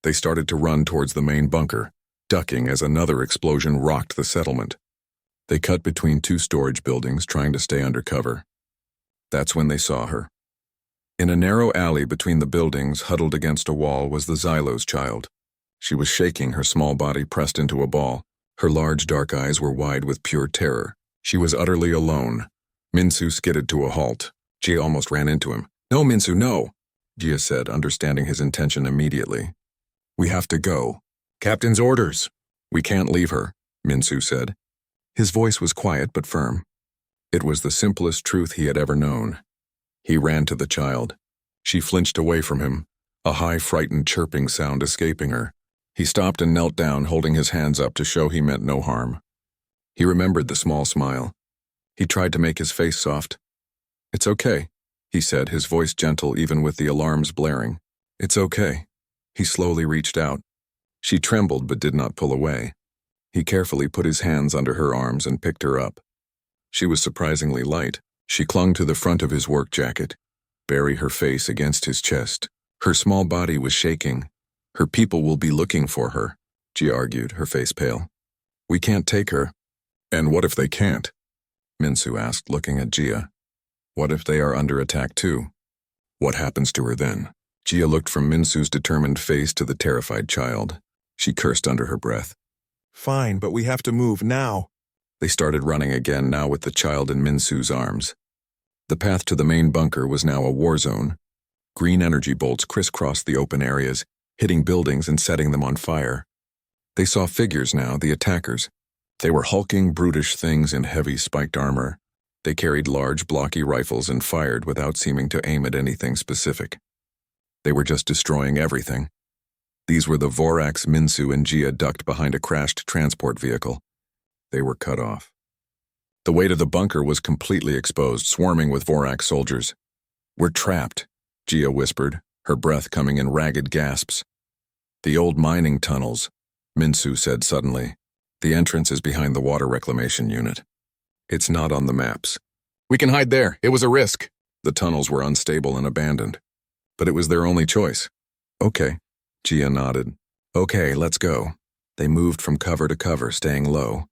They started to run towards the main bunker, ducking as another explosion rocked the settlement. They cut between two storage buildings, trying to stay under cover. That's when they saw her. In a narrow alley between the buildings, huddled against a wall, was the Xylo's child. She was shaking, her small body pressed into a ball. Her large dark eyes were wide with pure terror. She was utterly alone. Minsu skidded to a halt. Gia almost ran into him. "No, Minsu, no," Gia said, understanding his intention immediately. "We have to go. Captain's orders." "We can't leave her," Minsu said. His voice was quiet but firm. It was the simplest truth he had ever known. He ran to the child. She flinched away from him, a high, frightened chirping sound escaping her. He stopped and knelt down, holding his hands up to show he meant no harm. He remembered the small smile. He tried to make his face soft. "It's okay," he said, his voice gentle even with the alarms blaring. "It's okay." He slowly reached out. She trembled but did not pull away. He carefully put his hands under her arms and picked her up. She was surprisingly light. She clung to the front of his work jacket, burying her face against his chest. Her small body was shaking. "Her people will be looking for her," she argued, her face pale. "We can't take her." "And what if they can't?" Minsu asked, looking at Gia. "What if they are under attack too? What happens to her then?" Gia looked from Minsu's determined face to the terrified child. She cursed under her breath. "Fine, but we have to move now." They started running again, now with the child in Minsu's arms. The path to the main bunker was now a war zone. Green energy bolts crisscrossed the open areas, hitting buildings and setting them on fire. They saw figures now, the attackers. They were hulking, brutish things in heavy, spiked armor. They carried large, blocky rifles and fired without seeming to aim at anything specific. They were just destroying everything. These were the Vorax. Minsu and Gia ducked behind a crashed transport vehicle. They were cut off. The way to the bunker was completely exposed, swarming with Vorax soldiers. "We're trapped," Gia whispered, her breath coming in ragged gasps. "The old mining tunnels," Minsu said suddenly. "The entrance is behind the water reclamation unit. It's not on the maps." "We can hide there. It was a risk." The tunnels were unstable and abandoned. But it was their only choice. "Okay," Gia nodded. "Okay, let's go." They moved from cover to cover, staying low.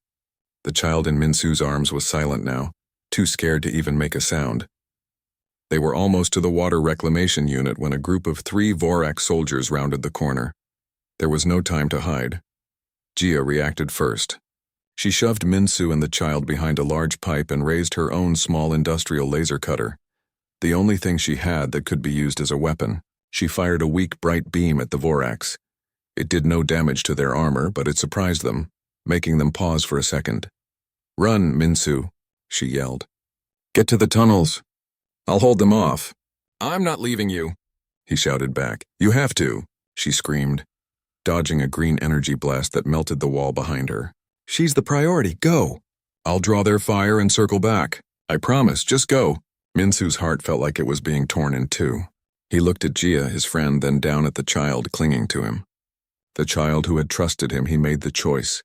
The child in Minsu's arms was silent now, too scared to even make a sound. They were almost to the water reclamation unit when a group of 3 Vorax soldiers rounded the corner. There was no time to hide. Gia reacted first. She shoved Minsu and the child behind a large pipe and raised her own small industrial laser cutter, the only thing she had that could be used as a weapon. She fired a weak, bright beam at the Vorax. It did no damage to their armor, but it surprised them, making them pause for a second. "Run, Minsu," she yelled. "Get to the tunnels. I'll hold them off." "I'm not leaving you," he shouted back. "You have to," she screamed, dodging a green energy blast that melted the wall behind her. "She's the priority. Go." "I'll draw their fire and circle back. I promise, just go." Minsu's heart felt like it was being torn in two. He looked at Gia, his friend, then down at the child clinging to him. The child who had trusted him. He made the choice.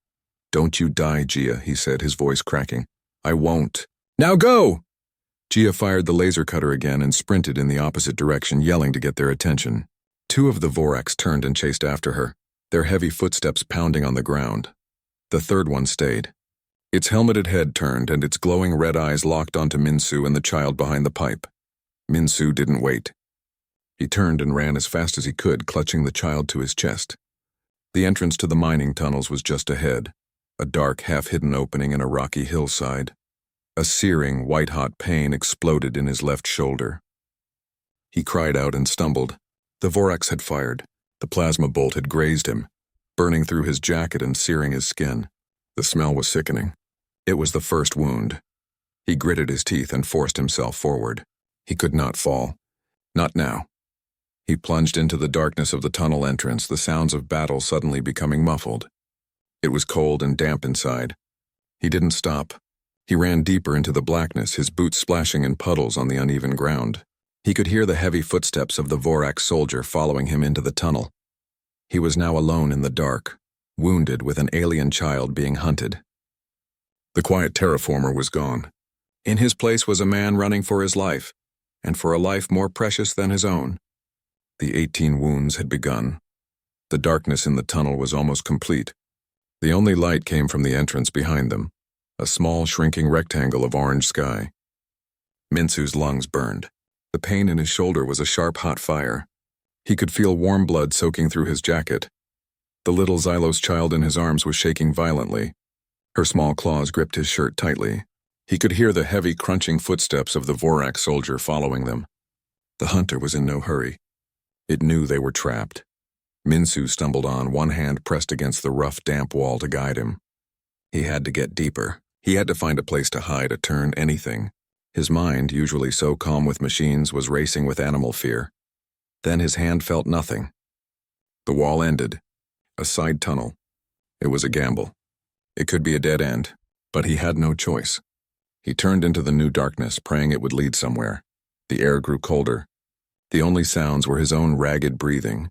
"Don't you die, Gia," he said, his voice cracking. "I won't." "Now go!" Gia fired the laser cutter again and sprinted in the opposite direction, yelling to get their attention. 2 of the Vorax turned and chased after her, their heavy footsteps pounding on the ground. The third one stayed. Its helmeted head turned and its glowing red eyes locked onto Minsu and the child behind the pipe. Minsu didn't wait. He turned and ran as fast as he could, clutching the child to his chest. The entrance to the mining tunnels was just ahead, a dark, half-hidden opening in a rocky hillside. A searing, white-hot pain exploded in his left shoulder. He cried out and stumbled. The Vorax had fired. The plasma bolt had grazed him, burning through his jacket and searing his skin. The smell was sickening. It was the first wound. He gritted his teeth and forced himself forward. He could not fall. Not now. He plunged into the darkness of the tunnel entrance, the sounds of battle suddenly becoming muffled. It was cold and damp inside. He didn't stop. He ran deeper into the blackness, his boots splashing in puddles on the uneven ground. He could hear the heavy footsteps of the Vorax soldier following him into the tunnel. He was now alone in the dark, wounded with an alien child being hunted. The quiet terraformer was gone. In his place was a man running for his life, and for a life more precious than his own. The 18 wounds had begun. The darkness in the tunnel was almost complete. The only light came from the entrance behind them, a small, shrinking rectangle of orange sky. Minsu's lungs burned. The pain in his shoulder was a sharp, hot fire. He could feel warm blood soaking through his jacket. The little Xylos child in his arms was shaking violently. Her small claws gripped his shirt tightly. He could hear the heavy, crunching footsteps of the Vorax soldier following them. The hunter was in no hurry. It knew they were trapped. Minsu stumbled on, one hand pressed against the rough, damp wall to guide him. He had to get deeper. He had to find a place to hide, a turn, anything. His mind, usually so calm with machines, was racing with animal fear. Then his hand felt nothing. The wall ended. A side tunnel. It was a gamble. It could be a dead end, but he had no choice. He turned into the new darkness, praying it would lead somewhere. The air grew colder. The only sounds were his own ragged breathing,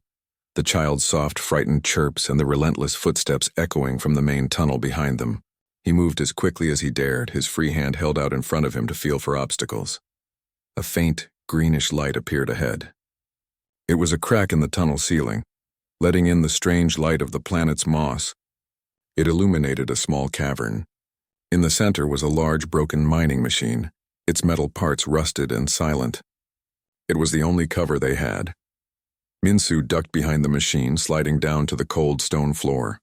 the child's soft, frightened chirps, and the relentless footsteps echoing from the main tunnel behind them. He moved as quickly as he dared, his free hand held out in front of him to feel for obstacles. A faint, greenish light appeared ahead. It was a crack in the tunnel ceiling, letting in the strange light of the planet's moss. It illuminated a small cavern. In the center was a large, broken mining machine, its metal parts rusted and silent. It was the only cover they had. Minsu ducked behind the machine, sliding down to the cold stone floor.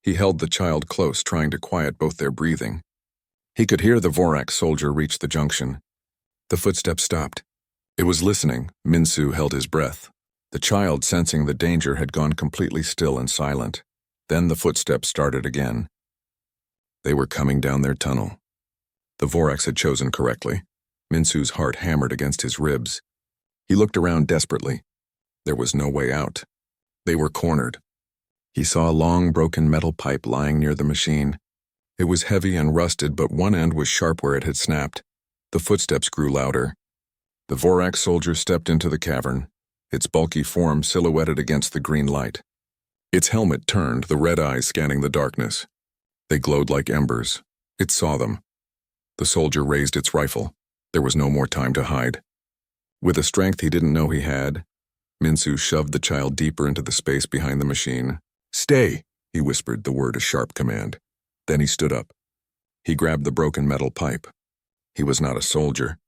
He held the child close, trying to quiet both their breathing. He could hear the Vorax soldier reach the junction. The footsteps stopped. It was listening. Minsu held his breath. The child, sensing the danger, had gone completely still and silent. Then the footsteps started again. They were coming down their tunnel. The Vorax had chosen correctly. Minsu's heart hammered against his ribs. He looked around desperately. There was no way out. They were cornered. He saw a long, broken metal pipe lying near the machine. It was heavy and rusted, but one end was sharp where it had snapped. The footsteps grew louder. The Vorax soldier stepped into the cavern, its bulky form silhouetted against the green light. Its helmet turned, the red eyes scanning the darkness. They glowed like embers. It saw them. The soldier raised its rifle. There was no more time to hide. With a strength he didn't know he had, Minsu shoved the child deeper into the space behind the machine. "Stay," he whispered, the word a sharp command. Then he stood up. He grabbed the broken metal pipe. He was not a soldier.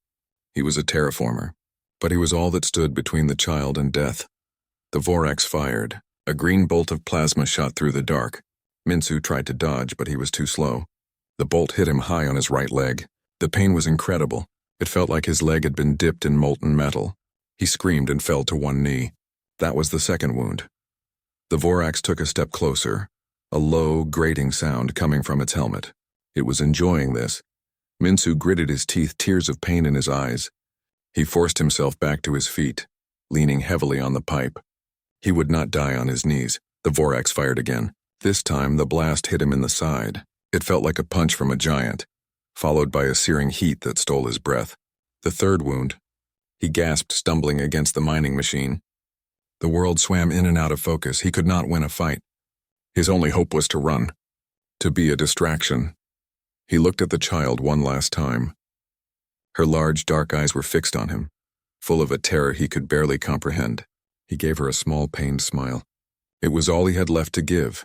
He was a terraformer. But he was all that stood between the child and death. The Vorax fired. A green bolt of plasma shot through the dark. Minsu tried to dodge, but he was too slow. The bolt hit him high on his right leg. The pain was incredible. It felt like his leg had been dipped in molten metal. He screamed and fell to one knee. That was the second wound. The Vorax took a step closer, a low, grating sound coming from its helmet. It was enjoying this. Minsu gritted his teeth, tears of pain in his eyes. He forced himself back to his feet, leaning heavily on the pipe. He would not die on his knees. The Vorax fired again. This time, the blast hit him in the side. It felt like a punch from a giant, followed by a searing heat that stole his breath. The third wound. He gasped, stumbling against the mining machine. The world swam in and out of focus. He could not win a fight. His only hope was to run, to be a distraction. He looked at the child one last time. Her large, dark eyes were fixed on him, full of a terror he could barely comprehend. He gave her a small, pained smile. It was all he had left to give.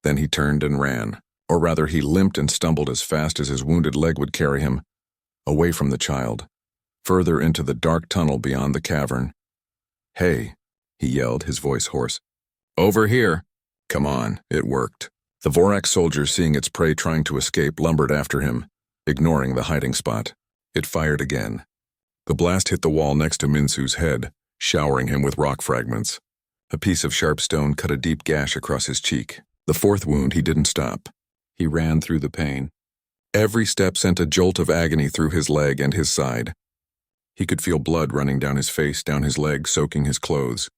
Then he turned and ran, or rather he limped and stumbled as fast as his wounded leg would carry him, away from the child, further into the dark tunnel beyond the cavern. "Hey," he yelled, his voice hoarse. "Over here." Come on, it worked. The Vorax soldier, seeing its prey trying to escape, lumbered after him, ignoring the hiding spot. It fired again. The blast hit the wall next to Minsu's head, showering him with rock fragments. A piece of sharp stone cut a deep gash across his cheek. The fourth wound, he didn't stop. He ran through the pain. Every step sent a jolt of agony through his leg and his side. He could feel blood running down his face, down his legs, soaking his clothes.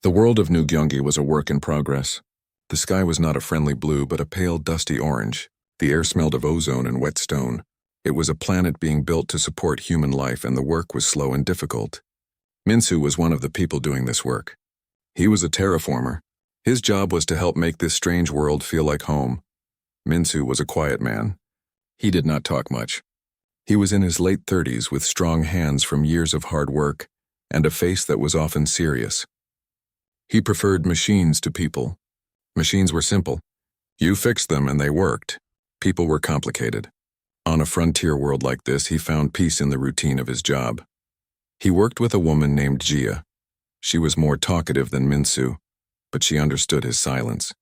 The world of New Gyeonggi was a work in progress. The sky was not a friendly blue, but a pale, dusty orange. The air smelled of ozone and wet stone. It was a planet being built to support human life, and the work was slow and difficult. Minsu was one of the people doing this work. He was a terraformer. His job was to help make this strange world feel like home. Minsu was a quiet man. He did not talk much. He was in his late 30s with strong hands from years of hard work and a face that was often serious. He preferred machines to people. Machines were simple. You fixed them and they worked. People were complicated. On a frontier world like this, he found peace in the routine of his job. He worked with a woman named Gia. She was more talkative than Minsu, but she understood his silence.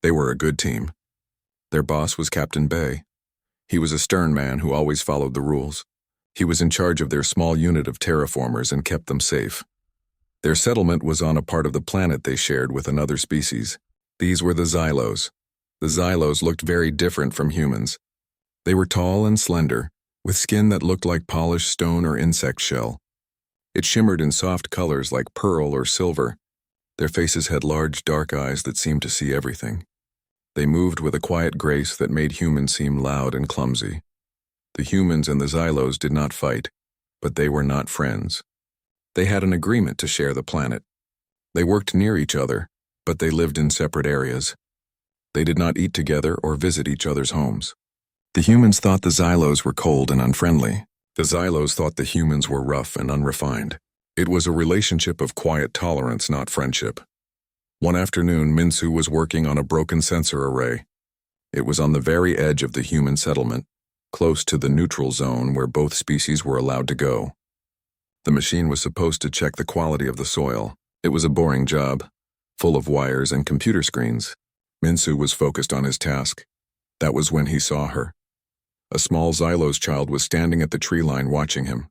They were a good team. Their boss was Captain Bay. He was a stern man who always followed the rules. He was in charge of their small unit of terraformers and kept them safe. Their settlement was on a part of the planet they shared with another species. These were the Xylos. The Xylos looked very different from humans. They were tall and slender, with skin that looked like polished stone or insect shell. It shimmered in soft colors like pearl or silver. Their faces had large, dark eyes that seemed to see everything. They moved with a quiet grace that made humans seem loud and clumsy. The humans and the Xylos did not fight, but they were not friends. They had an agreement to share the planet. They worked near each other, but they lived in separate areas. They did not eat together or visit each other's homes. The humans thought the Xylos were cold and unfriendly. The Xylos thought the humans were rough and unrefined. It was a relationship of quiet tolerance, not friendship. One afternoon, Minsu was working on a broken sensor array. It was on the very edge of the human settlement, close to the neutral zone where both species were allowed to go. The machine was supposed to check the quality of the soil. It was a boring job, full of wires and computer screens. Minsu was focused on his task. That was when he saw her. A small Xylos child was standing at the tree line watching him.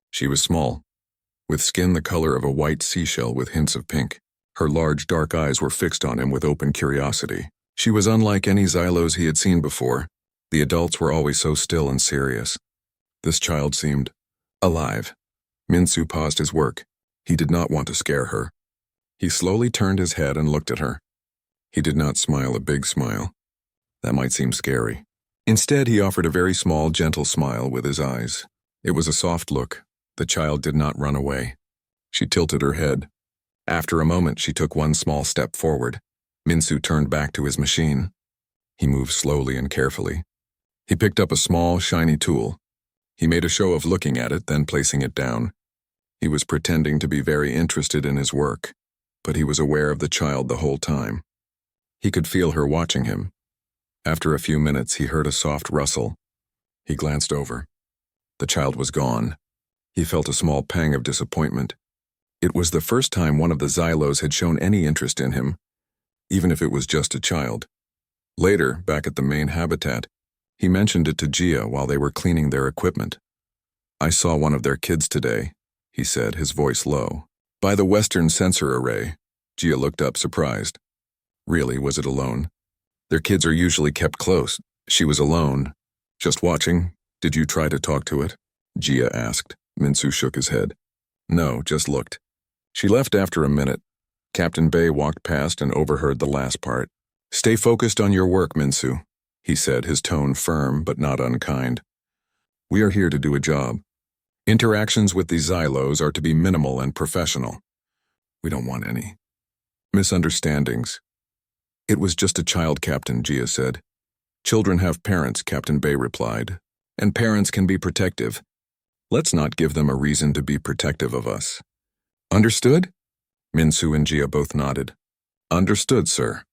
She was small, with skin the color of a white seashell with hints of pink. Her large dark eyes were fixed on him with open curiosity. She was unlike any Xylos he had seen before. The adults were always so still and serious. This child seemed alive. Minsu paused his work. He did not want to scare her. He slowly turned his head and looked at her. He did not smile a big smile. That might seem scary. Instead, he offered a very small, gentle smile with his eyes. It was a soft look. The child did not run away. She tilted her head. After a moment, she took one small step forward. Minsu turned back to his machine. He moved slowly and carefully. He picked up a small, shiny tool. He made a show of looking at it, then placing it down. He was pretending to be very interested in his work, but he was aware of the child the whole time. He could feel her watching him. After a few minutes, he heard a soft rustle. He glanced over. The child was gone. He felt a small pang of disappointment. It was the first time one of the Xylos had shown any interest in him, even if it was just a child. Later, back at the main habitat, he mentioned it to Gia while they were cleaning their equipment. "I saw one of their kids today," he said, his voice low. "By the western sensor array." Gia looked up, surprised. Really, was it alone? Their kids are usually kept close. She was alone. "Just watching? Did you try to talk to it?" Gia asked. Minsu shook his head. "No, just looked." She left after a minute. Captain Bay walked past and overheard the last part. "Stay focused on your work, Minsu," he said, his tone firm but not unkind. "We are here to do a job. Interactions with the Xylos are to be minimal and professional. We don't want any misunderstandings." "It was just a child, Captain," Gia said. "Children have parents," Captain Bay replied, "and parents can be protective. Let's not give them a reason to be protective of us." "Understood?" Minsu and Gia both nodded. "Understood, sir."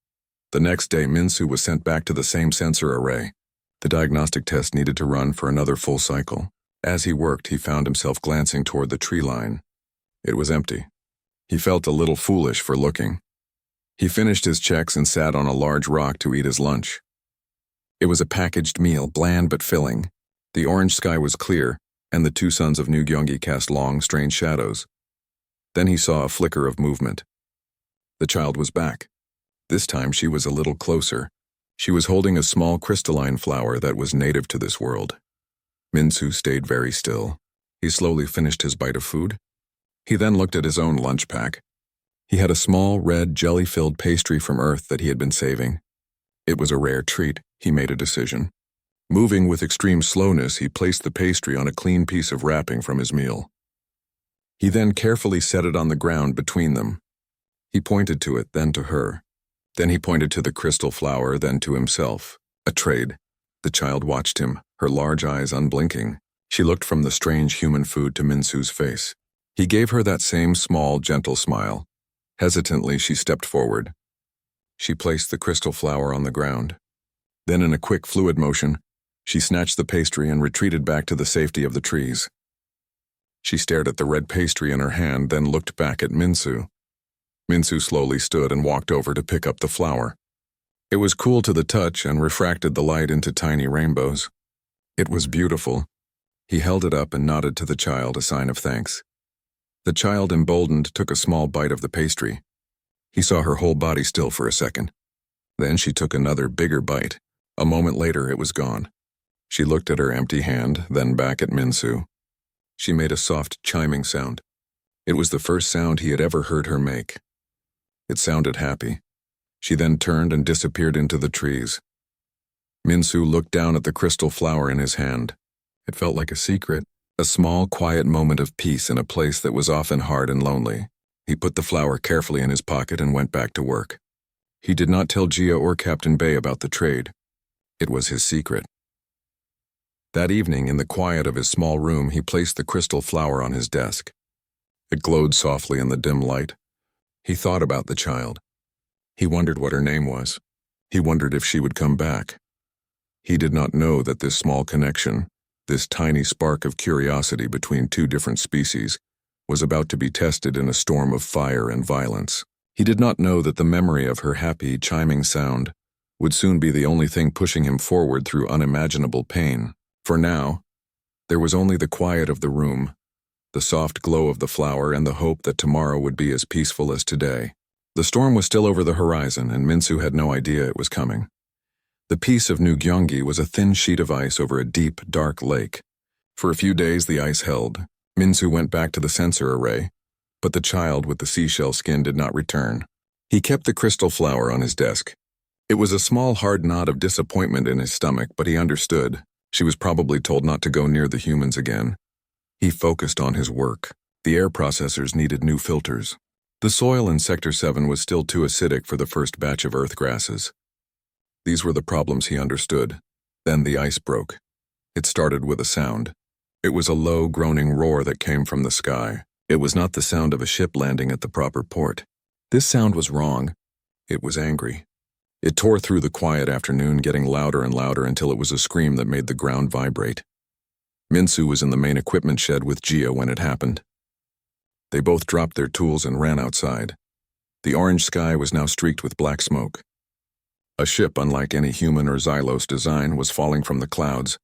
The next day, Minsu was sent back to the same sensor array. The diagnostic test needed to run for another full cycle. As he worked, he found himself glancing toward the tree line. It was empty. He felt a little foolish for looking. He finished his checks and sat on a large rock to eat his lunch. It was a packaged meal, bland but filling. The orange sky was clear, and the two suns of New Gyeonggi cast long, strange shadows. Then he saw a flicker of movement. The child was back. This time she was a little closer. She was holding a small crystalline flower that was native to this world. Minsu stayed very still. He slowly finished his bite of food. He then looked at his own lunch pack. He had a small, red, jelly-filled pastry from Earth that he had been saving. It was a rare treat. He made a decision. Moving with extreme slowness, he placed the pastry on a clean piece of wrapping from his meal. He then carefully set it on the ground between them. He pointed to it, then to her. Then he pointed to the crystal flower, then to himself. A trade. The child watched him, her large eyes unblinking. She looked from the strange human food to Minsu's face. He gave her that same small, gentle smile. Hesitantly, she stepped forward. She placed the crystal flower on the ground. Then, in a quick, fluid motion, she snatched the pastry and retreated back to the safety of the trees. She stared at the red pastry in her hand, then looked back at Minsu. Minsu slowly stood and walked over to pick up the flower. It was cool to the touch and refracted the light into tiny rainbows. It was beautiful. He held it up and nodded to the child, a sign of thanks. The child, emboldened, took a small bite of the pastry. He saw her whole body still for a second. Then she took another, bigger bite. A moment later, it was gone. She looked at her empty hand, then back at Minsu. She made a soft, chiming sound. It was the first sound he had ever heard her make. It sounded happy. She then turned and disappeared into the trees. Minsu looked down at the crystal flower in his hand. It felt like a secret, a small, quiet moment of peace in a place that was often hard and lonely. He put the flower carefully in his pocket and went back to work. He did not tell Gia or Captain Bay about the trade. It was his secret. That evening, in the quiet of his small room, he placed the crystal flower on his desk. It glowed softly in the dim light. He thought about the child. He wondered what her name was. He wondered if she would come back. He did not know that this small connection, this tiny spark of curiosity between two different species, was about to be tested in a storm of fire and violence. He did not know that the memory of her happy, chiming sound would soon be the only thing pushing him forward through unimaginable pain. For now, there was only the quiet of the room, the soft glow of the flower, and the hope that tomorrow would be as peaceful as today. The storm was still over the horizon, and Minsu had no idea it was coming. The peace of New Gyeonggi was a thin sheet of ice over a deep, dark lake. For a few days the ice held. Minsu went back to the sensor array, but the child with the seashell skin did not return. He kept the crystal flower on his desk. It was a small, hard knot of disappointment in his stomach, but he understood. She was probably told not to go near the humans again. He focused on his work. The air processors needed new filters. The soil in Sector 7 was still too acidic for the first batch of earth grasses. These were the problems he understood. Then the ice broke. It started with a sound. It was a low, groaning roar that came from the sky. It was not the sound of a ship landing at the proper port. This sound was wrong. It was angry. It tore through the quiet afternoon, getting louder and louder until it was a scream that made the ground vibrate. Minsu was in the main equipment shed with Gia when it happened. They both dropped their tools and ran outside. The orange sky was now streaked with black smoke. A ship, unlike any human or Xylos design, was falling from the clouds.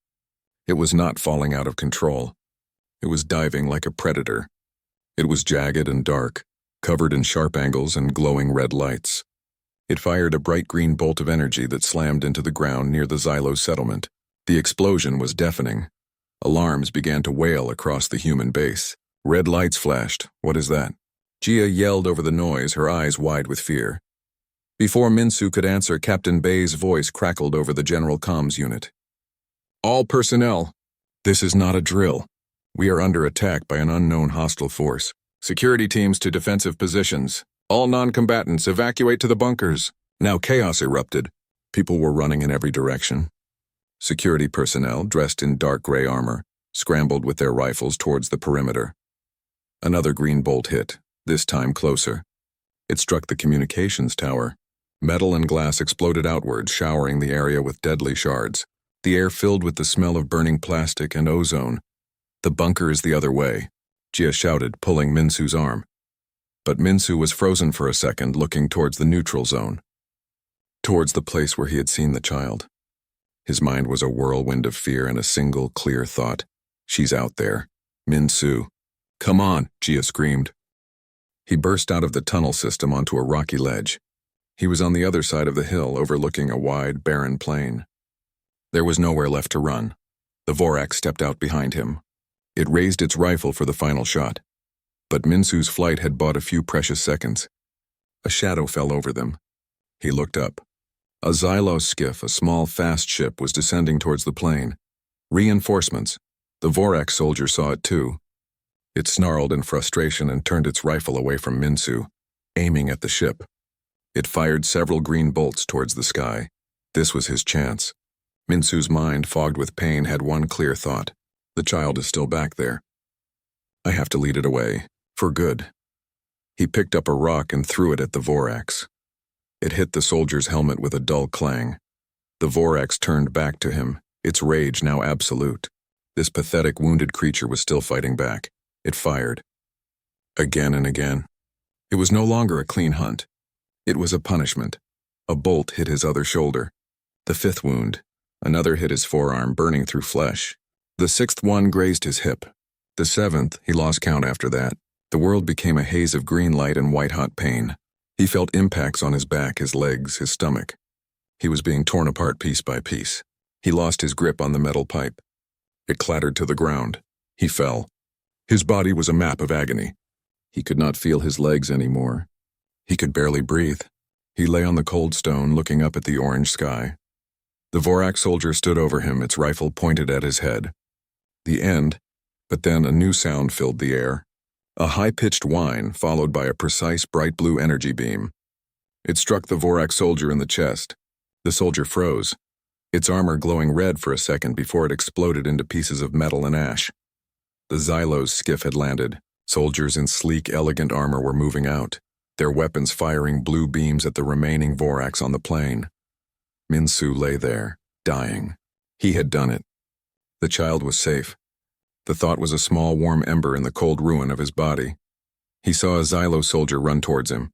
It was not falling out of control. It was diving like a predator. It was jagged and dark, covered in sharp angles and glowing red lights. It fired a bright green bolt of energy that slammed into the ground near the Xylos settlement. The explosion was deafening. Alarms began to wail across the human base. Red lights flashed. What is that? Gia yelled over the noise, her eyes wide with fear. Before Minsu could answer, Captain Bay's voice crackled over the general comms unit. All personnel, this is not a drill. We are under attack by an unknown hostile force. Security teams to defensive positions. All non-combatants evacuate to the bunkers. Now chaos erupted. People were running in every direction. Security personnel, dressed in dark gray armor, scrambled with their rifles towards the perimeter. Another green bolt hit, this time closer. It struck the communications tower. Metal and glass exploded outward, showering the area with deadly shards. The air filled with the smell of burning plastic and ozone. The bunker is the other way, Gia shouted, pulling Minsu's arm. But Minsu was frozen for a second, looking towards the neutral zone. Towards the place where he had seen the child. His mind was a whirlwind of fear and a single, clear thought. She's out there. Minsu. Come on, Gia screamed. He burst out of the tunnel system onto a rocky ledge. He was on the other side of the hill, overlooking a wide, barren plain. There was nowhere left to run. The Vorax stepped out behind him. It raised its rifle for the final shot. But Minsu's flight had bought a few precious seconds. A shadow fell over them. He looked up. A Xylos skiff, a small, fast ship, was descending towards the plain. Reinforcements. The Vorax soldier saw it too. It snarled in frustration and turned its rifle away from Minsu, aiming at the ship. It fired several green bolts towards the sky. This was his chance. Minsu's mind, fogged with pain, had one clear thought. The child is still back there. I have to lead it away. For good. He picked up a rock and threw it at the Vorax. It hit the soldier's helmet with a dull clang. The Vorax turned back to him, its rage now absolute. This pathetic wounded creature was still fighting back. It fired. Again and again. It was no longer a clean hunt. It was a punishment. A bolt hit his other shoulder. The fifth wound. Another hit his forearm, burning through flesh. The sixth one grazed his hip. The seventh, he lost count after that. The world became a haze of green light and white-hot pain. He felt impacts on his back, his legs, his stomach. He was being torn apart piece by piece. He lost his grip on the metal pipe. It clattered to the ground. He fell. His body was a map of agony. He could not feel his legs anymore. He could barely breathe. He lay on the cold stone, looking up at the orange sky. The Vorax soldier stood over him, its rifle pointed at his head. The end, but then a new sound filled the air. A high-pitched whine, followed by a precise bright blue energy beam. It struck the Vorax soldier in the chest. The soldier froze, its armor glowing red for a second before it exploded into pieces of metal and ash. The Xylo's skiff had landed. Soldiers in sleek, elegant armor were moving out, their weapons firing blue beams at the remaining Vorax on the plain. Minsu lay there, dying. He had done it. The child was safe. The thought was a small warm ember in the cold ruin of his body. He saw a Xylo soldier run towards him,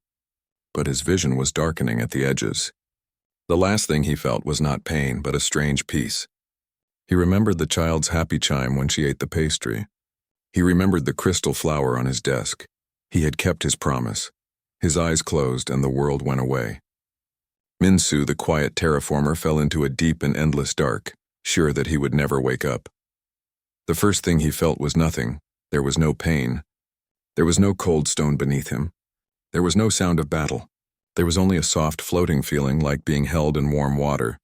but his vision was darkening at the edges. The last thing he felt was not pain, but a strange peace. He remembered the child's happy chime when she ate the pastry. He remembered the crystal flower on his desk. He had kept his promise. His eyes closed and the world went away. Minsu, the quiet terraformer, fell into a deep and endless dark, sure that he would never wake up. The first thing he felt was nothing. There was no pain. There was no cold stone beneath him. There was no sound of battle. There was only a soft floating feeling like being held in warm water.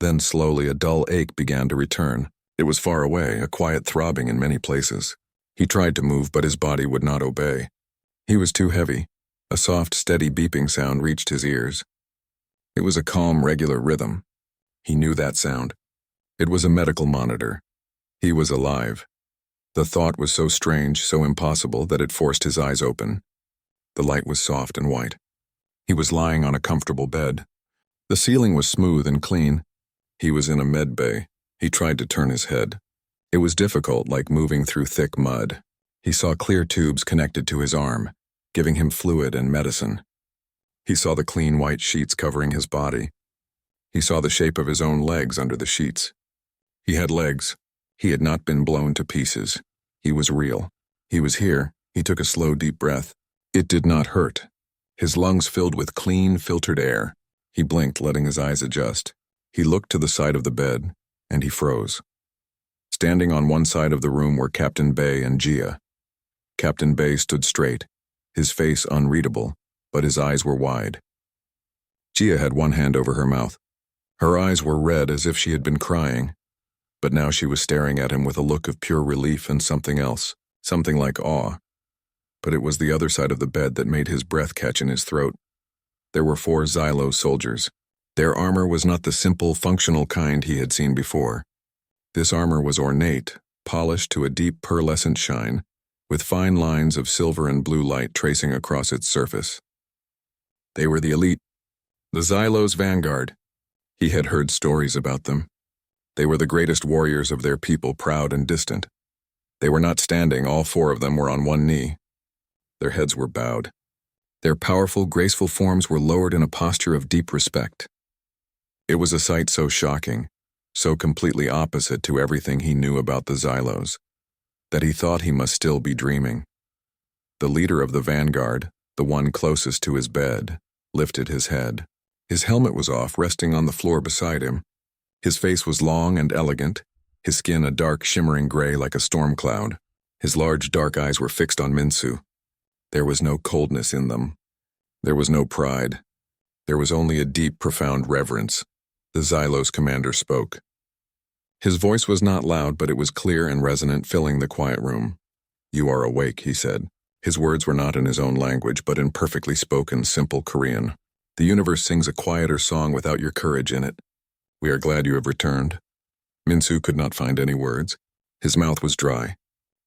Then slowly a dull ache began to return. It was far away, a quiet throbbing in many places. He tried to move, but his body would not obey. He was too heavy. A soft, steady beeping sound reached his ears. It was a calm, regular rhythm. He knew that sound. It was a medical monitor. He was alive. The thought was so strange, so impossible, that it forced his eyes open. The light was soft and white. He was lying on a comfortable bed. The ceiling was smooth and clean. He was in a med bay. He tried to turn his head. It was difficult, like moving through thick mud. He saw clear tubes connected to his arm, giving him fluid and medicine. He saw the clean white sheets covering his body. He saw the shape of his own legs under the sheets. He had legs. He had not been blown to pieces. He was real. He was here. He took a slow, deep breath. It did not hurt. His lungs filled with clean, filtered air. He blinked, letting his eyes adjust. He looked to the side of the bed, and he froze. Standing on one side of the room were Captain Bay and Gia. Captain Bay stood straight, his face unreadable, but his eyes were wide. Gia had one hand over her mouth. Her eyes were red as if she had been crying, but now she was staring at him with a look of pure relief and something else, something like awe. But it was the other side of the bed that made his breath catch in his throat. There were 4 Xylo soldiers. Their armor was not the simple, functional kind he had seen before. This armor was ornate, polished to a deep pearlescent shine, with fine lines of silver and blue light tracing across its surface. They were the elite, the Xylo's vanguard. He had heard stories about them. They were the greatest warriors of their people, proud and distant. They were not standing, all 4 of them were on one knee. Their heads were bowed. Their powerful, graceful forms were lowered in a posture of deep respect. It was a sight so shocking, so completely opposite to everything he knew about the Xylos, that he thought he must still be dreaming. The leader of the vanguard, the one closest to his bed, lifted his head. His helmet was off, resting on the floor beside him. His face was long and elegant, his skin a dark, shimmering gray like a storm cloud. His large, dark eyes were fixed on Minsu. There was no coldness in them. There was no pride. There was only a deep, profound reverence. The Xylo's commander spoke. His voice was not loud, but it was clear and resonant, filling the quiet room. "You are awake," he said. His words were not in his own language, but in perfectly spoken, simple Korean. "The universe sings a quieter song without your courage in it. We are glad you have returned." Minsu could not find any words. His mouth was dry.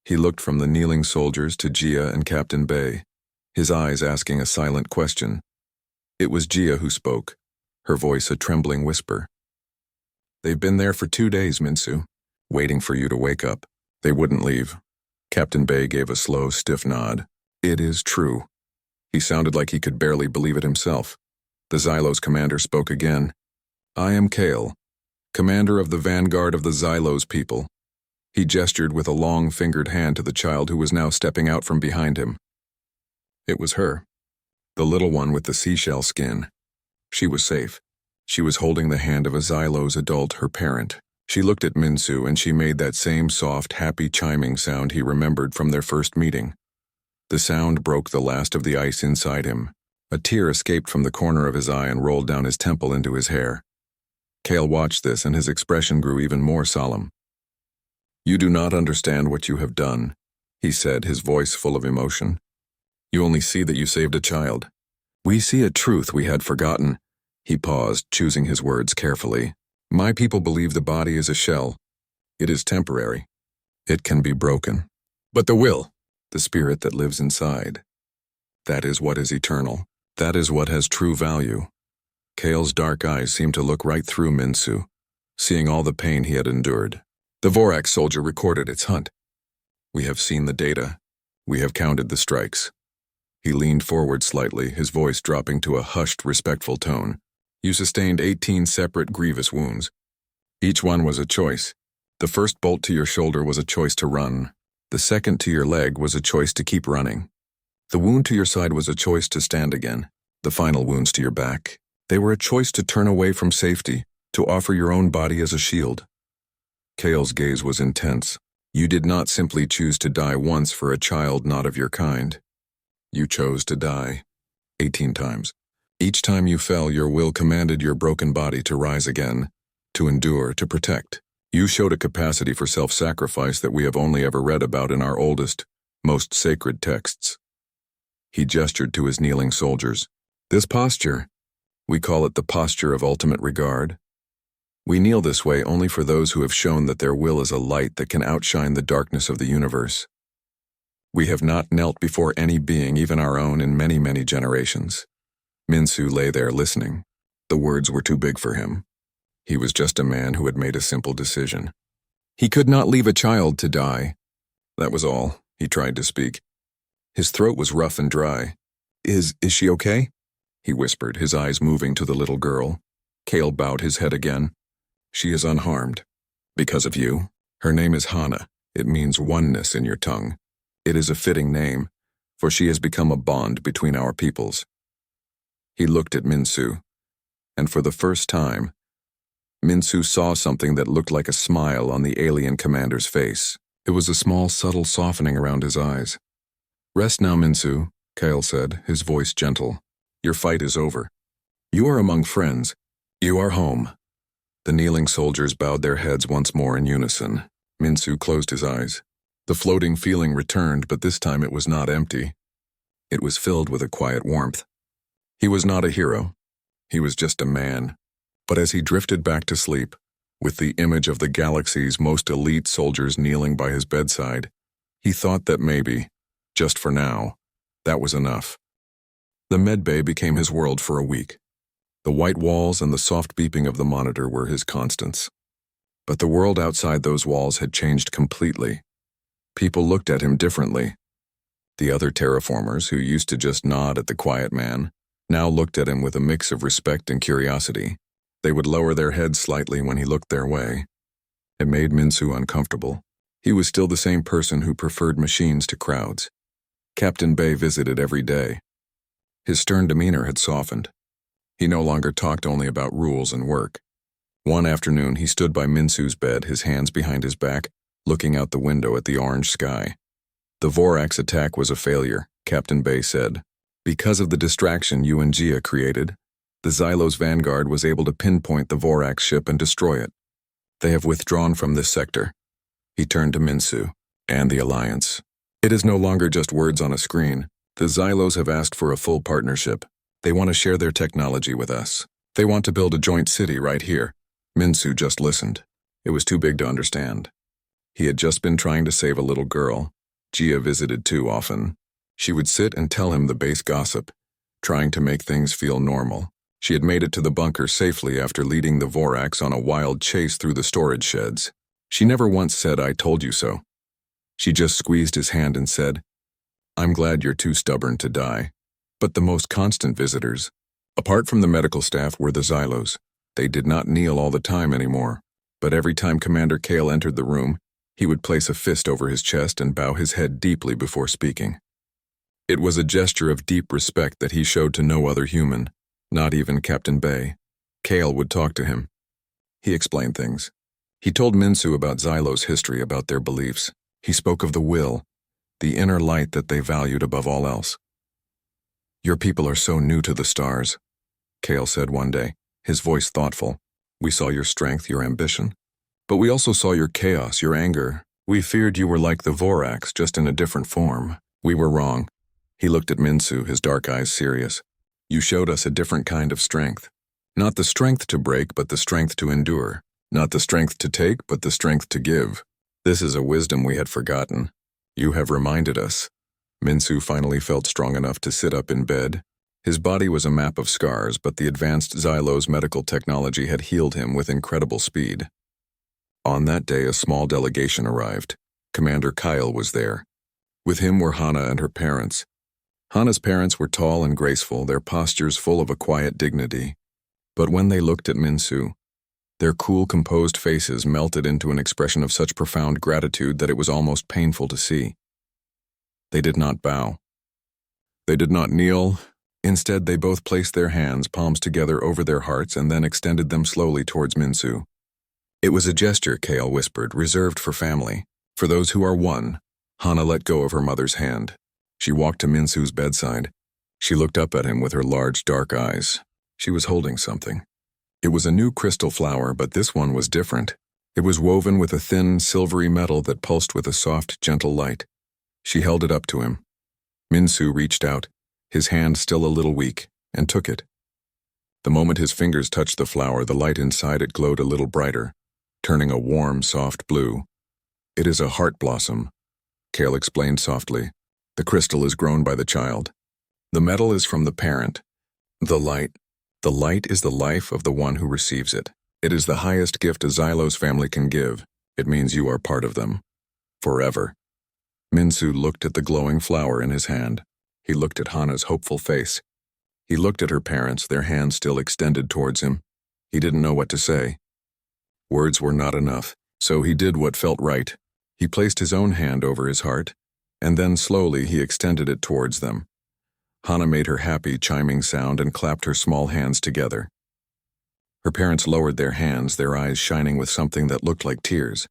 He looked from the kneeling soldiers to Gia and Captain Bay. his eyes asking a silent question. It was Gia who spoke, her voice a trembling whisper. "They've been there for 2 days, Minsu, waiting for you to wake up. They wouldn't leave." Captain Bay gave a slow, stiff nod. "It is true." He sounded like he could barely believe it himself. The Xylos commander spoke again. "I am Kale, commander of the vanguard of the Xylos people." He gestured with a long-fingered hand to the child who was now stepping out from behind him. It was her, the little one with the seashell skin. She was safe. She was holding the hand of a Xylos adult, her parent. She looked at Minsu and she made that same soft, happy chiming sound he remembered from their first meeting. The sound broke the last of the ice inside him. A tear escaped from the corner of his eye and rolled down his temple into his hair. Kale watched this and his expression grew even more solemn. "You do not understand what you have done," he said, his voice full of emotion. "You only see that you saved a child. We see a truth we had forgotten." He paused, choosing his words carefully. "My people believe the body is a shell. It is temporary. It can be broken. But the will, the spirit that lives inside, that is what is eternal. That is what has true value." Kale's dark eyes seemed to look right through Minsu, seeing all the pain he had endured. "The Vorax soldier recorded its hunt. We have seen the data. We have counted the strikes." He leaned forward slightly, his voice dropping to a hushed, respectful tone. "You sustained 18 separate grievous wounds. Each one was a choice. The first bolt to your shoulder was a choice to run. The second to your leg was a choice to keep running. The wound to your side was a choice to stand again. The final wounds to your back, they were a choice to turn away from safety, to offer your own body as a shield." Kale's gaze was intense. "You did not simply choose to die once for a child not of your kind. You chose to die 18 times. Each time you fell, your will commanded your broken body to rise again, to endure, to protect. You showed a capacity for self-sacrifice that we have only ever read about in our oldest, most sacred texts." He gestured to his kneeling soldiers. "This posture, we call it the posture of ultimate regard. We kneel this way only for those who have shown that their will is a light that can outshine the darkness of the universe. We have not knelt before any being, even our own, in many, many generations." Minsu lay there listening. The words were too big for him. He was just a man who had made a simple decision. He could not leave a child to die. That was all. He tried to speak. His throat was rough and dry. Is she okay?" he whispered, his eyes moving to the little girl. Kale bowed his head again. "She is unharmed. Because of you. Her name is Hana. It means oneness in your tongue. It is a fitting name, for she has become a bond between our peoples." He looked at Minsu, and for the first time, Minsu saw something that looked like a smile on the alien commander's face. It was a small, subtle softening around his eyes. "Rest now, Minsu," Kale said, his voice gentle. "Your fight is over. You are among friends. You are home." The kneeling soldiers bowed their heads once more in unison. Minsu closed his eyes. The floating feeling returned, but this time it was not empty. It was filled with a quiet warmth. He was not a hero. He was just a man. But as he drifted back to sleep, with the image of the galaxy's most elite soldiers kneeling by his bedside, he thought that maybe, just for now, that was enough. The medbay became his world for a week. The white walls and the soft beeping of the monitor were his constants. But the world outside those walls had changed completely. People looked at him differently. The other terraformers, who used to just nod at the quiet man, now looked at him with a mix of respect and curiosity. They would lower their heads slightly when he looked their way. It made Minsu uncomfortable. He was still the same person who preferred machines to crowds. Captain Bay visited every day. His stern demeanor had softened. He no longer talked only about rules and work. One afternoon, he stood by Minsu's bed, his hands behind his back, looking out the window at the orange sky. "The Vorax attack was a failure," Captain Bay said. "Because of the distraction you and Gia created, the Xylos vanguard was able to pinpoint the Vorax ship and destroy it. They have withdrawn from this sector." He turned to Minsu. "And the Alliance. It is no longer just words on a screen. The Xylos have asked for a full partnership. They want to share their technology with us. They want to build a joint city right here." Minsu just listened. It was too big to understand. He had just been trying to save a little girl. Gia visited too often. She would sit and tell him the base gossip, trying to make things feel normal. She had made it to the bunker safely after leading the Vorax on a wild chase through the storage sheds. She never once said, "I told you so." She just squeezed his hand and said, "I'm glad you're too stubborn to die." But the most constant visitors, apart from the medical staff, were the Xylos. They did not kneel all the time anymore, but every time Commander Kale entered the room, he would place a fist over his chest and bow his head deeply before speaking. It was a gesture of deep respect that he showed to no other human, not even Captain Bay. Kale would talk to him. He explained things. He told Minsu about Xylo's history, about their beliefs. He spoke of the will, the inner light that they valued above all else. "Your people are so new to the stars," Kale said one day, his voice thoughtful. "We saw your strength, your ambition. But we also saw your chaos, your anger. We feared you were like the Vorax, just in a different form. We were wrong." He looked at Minsu, his dark eyes serious. "You showed us a different kind of strength. Not the strength to break, but the strength to endure. Not the strength to take, but the strength to give. This is a wisdom we had forgotten. You have reminded us." Minsu finally felt strong enough to sit up in bed. His body was a map of scars, but the advanced Xylo's medical technology had healed him with incredible speed. On that day, a small delegation arrived. Commander Kyle was there. With him were Hana and her parents. Hana's parents were tall and graceful, their postures full of a quiet dignity. But when they looked at Minsu, their cool, composed faces melted into an expression of such profound gratitude that it was almost painful to see. They did not bow. They did not kneel. Instead, they both placed their hands, palms together, over their hearts and then extended them slowly towards Minsu. It was a gesture, Kale whispered, reserved for family. For those who are one. Hana let go of her mother's hand. She walked to Minsu's bedside. She looked up at him with her large, dark eyes. She was holding something. It was a new crystal flower, but this one was different. It was woven with a thin, silvery metal that pulsed with a soft, gentle light. She held it up to him. Minsu reached out, his hand still a little weak, and took it. The moment his fingers touched the flower, the light inside it glowed a little brighter, turning a warm, soft blue. "It is a heart blossom," Kale explained softly. "The crystal is grown by the child. The metal is from the parent. The light is the life of the one who receives it. It is the highest gift a Xylos family can give. It means you are part of them. Forever." Minsu looked at the glowing flower in his hand. He looked at Hana's hopeful face. He looked at her parents, their hands still extended towards him. He didn't know what to say. Words were not enough, so he did what felt right. He placed his own hand over his heart, and then slowly he extended it towards them. Hana made her happy, chiming sound and clapped her small hands together. Her parents lowered their hands, their eyes shining with something that looked like tears.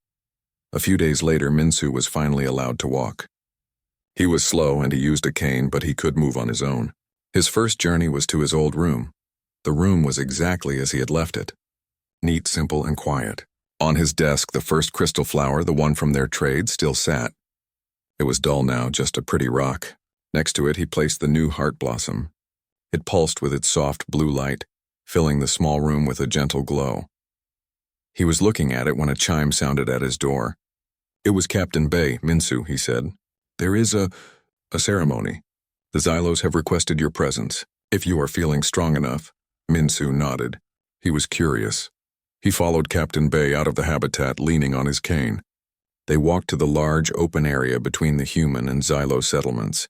A few days later, Minsu was finally allowed to walk. He was slow and he used a cane, but he could move on his own. His first journey was to his old room. The room was exactly as he had left it. Neat, simple, and quiet. On his desk, the first crystal flower, the one from their trade, still sat. It was dull now, just a pretty rock. Next to it, he placed the new heart blossom. It pulsed with its soft blue light, filling the small room with a gentle glow. He was looking at it when a chime sounded at his door. "It was Captain Bay, Minsu," he said. "There is a ceremony. The Xylos have requested your presence. If you are feeling strong enough." Minsu nodded. He was curious. He followed Captain Bay out of the habitat, leaning on his cane. They walked to the large, open area between the human and Xylo settlements,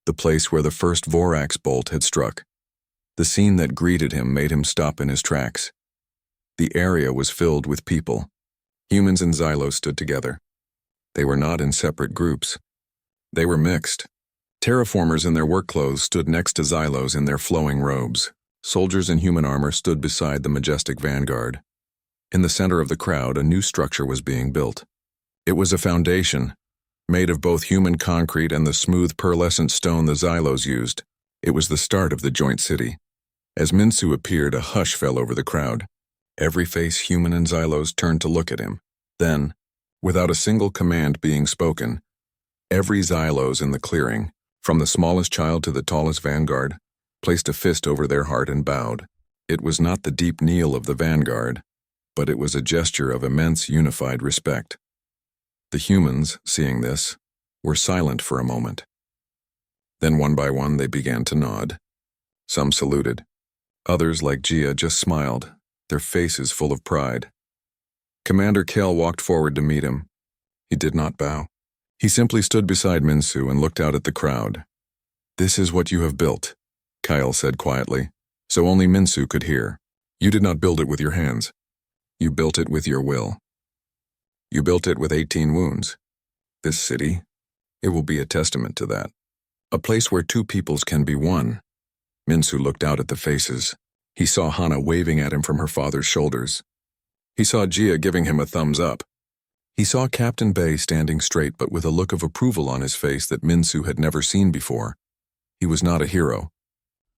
the place where the first Vorax bolt had struck. The scene that greeted him made him stop in his tracks. The area was filled with people. Humans and Xylos stood together. They were not in separate groups. They were mixed. Terraformers in their work clothes stood next to Xylos in their flowing robes. Soldiers in human armor stood beside the majestic vanguard. In the center of the crowd, a new structure was being built. It was a foundation, made of both human concrete and the smooth pearlescent stone the Xylos used. It was the start of the joint city. As Minsu appeared, a hush fell over the crowd. Every face, human and Xylos, turned to look at him. Then, without a single command being spoken, every Xylos in the clearing, from the smallest child to the tallest vanguard, placed a fist over their heart and bowed. It was not the deep kneel of the vanguard, but it was a gesture of immense unified respect. The humans, seeing this, were silent for a moment. Then one by one they began to nod. Some saluted. Others, like Gia, just smiled, their faces full of pride. Commander Kale walked forward to meet him. He did not bow. He simply stood beside Minsu and looked out at the crowd. "This is what you have built," Kyle said quietly, so only Minsu could hear. "You did not build it with your hands. You built it with your will. You built it with 18 wounds. This city, it will be a testament to that. A place where two peoples can be one." Minsu looked out at the faces. He saw Hana waving at him from her father's shoulders. He saw Gia giving him a thumbs up. He saw Captain Bay standing straight but with a look of approval on his face that Minsu had never seen before. He was not a hero.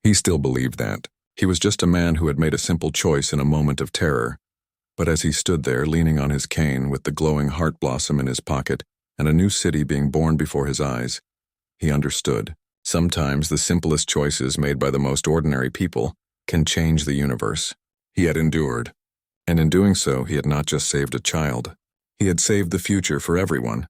He still believed that. He was just a man who had made a simple choice in a moment of terror. But as he stood there leaning on his cane with the glowing heart blossom in his pocket and a new city being born before his eyes, he understood. Sometimes the simplest choices made by the most ordinary people can change the universe. He had endured. And in doing so, he had not just saved a child. He had saved the future for everyone.